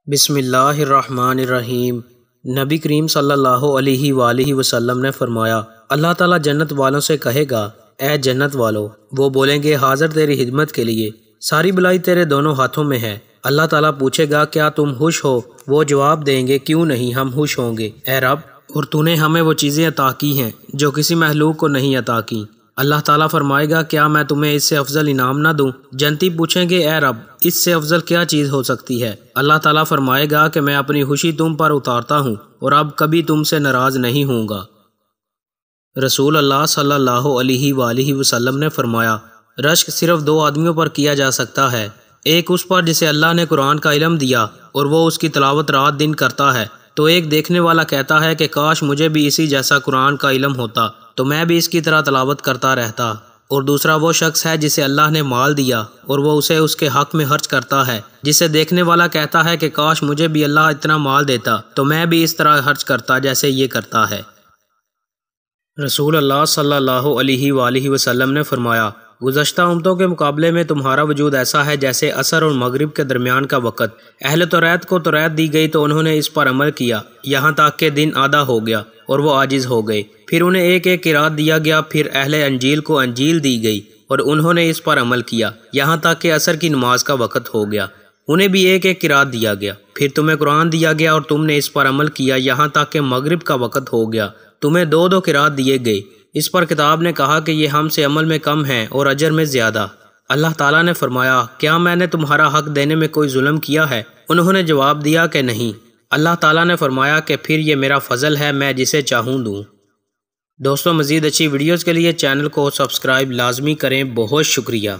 بسم اللہ الرحمن الرحیم۔ نبی کریم صلی اللہ علیہ وآلہ وسلم نے فرمایا، اللہ تعالیٰ جنت والوں سے کہے گا، اے جنت والو، وہ بولیں گے حاضر تیری خدمت کے لیے، ساری بلائی تیرے دونوں ہاتھوں میں ہے۔ اللہ تعالیٰ پوچھے گا کیا تم خوش ہو؟ وہ جواب دیں گے کیوں نہیں، ہم خوش ہوں گے اے رب، اور تو نے ہمیں وہ چیزیں عطا کی ہیں جو کسی مخلوق کو نہیں عطا کی۔ اللہ تعالیٰ فرمائے گا کیا میں تمہیں اس سے افضل انعام نہ دوں؟ جنتی پوچھیں گے اے رب، اس سے افضل کیا چیز ہو سکتی ہے؟ اللہ تعالیٰ فرمائے گا کہ میں اپنی خوشی تم پر اتارتا ہوں اور اب کبھی تم سے ناراض نہیں ہوں گا۔ رسول اللہ صلی اللہ علیہ وآلہ وسلم نے فرمایا، رشک صرف دو آدمیوں پر کیا جا سکتا ہے، ایک اس پر جسے اللہ نے قرآن کا علم دیا اور وہ اس کی تلاوت رات دن کرتا ہے، تو ایک دیکھنے والا کہتا ہے کہ کاش مجھے بھی اسی جیسا قرآن کا علم ہوتا تو میں بھی اس کی طرح تلاوت کرتا رہتا، اور دوسرا وہ شخص ہے جسے اللہ نے مال دیا اور وہ اسے اس کے حق میں خرچ کرتا ہے، جسے دیکھنے والا کہتا ہے کہ کاش مجھے بھی اللہ اتنا مال دیتا تو میں بھی اس طرح خرچ کرتا جیسے یہ کرتا ہے۔ رسول اللہ صلی اللہ علیہ وآلہ وسلم نے فرمایا، گزشتہ امتوں کے مقابلے میں تمہارا وجود ایسا ہے جیسے عصر اور مغرب کے درمیان کا وقت۔ اہل توریت کو توریت دی گئی تو انہوں نے اس پر عمل کیا یہاں تک کہ دن آدھا ہو گیا اور وہ عاجز ہو گئے، پھر انہیں ایک ایک قرات دیا گیا، پھر اہل انجیل کو انجیل دی گئی اور انہوں نے اس پر عمل کیا یہاں تک کہ عصر کی نماز کا وقت ہو گیا، انہیں بھی ایک ایک قرات دیا گیا، پھر تمہیں قرآن دیا گیا اور تم نے اس پر عمل کیا یہاں تک کہ مغرب کا وقت ہو گیا، تمہیں دو دو قرات دیے گئے۔ اس پر کتاب نے کہا کہ یہ ہم سے عمل میں کم ہیں اور اجر میں زیادہ۔ اللہ تعالیٰ نے فرمایا، کیا میں نے تمہارا حق دینے میں کوئی ظلم کیا ہے؟ انہوں نے جواب دیا کہ نہیں۔ اللہ تعالیٰ نے فرمایا کہ پھر یہ میرا فضل ہے، میں جسے چاہوں دوں۔ دوستو، مزید اچھی ویڈیوز کے لیے چینل کو سبسکرائب لازمی کریں۔ بہت شکریہ۔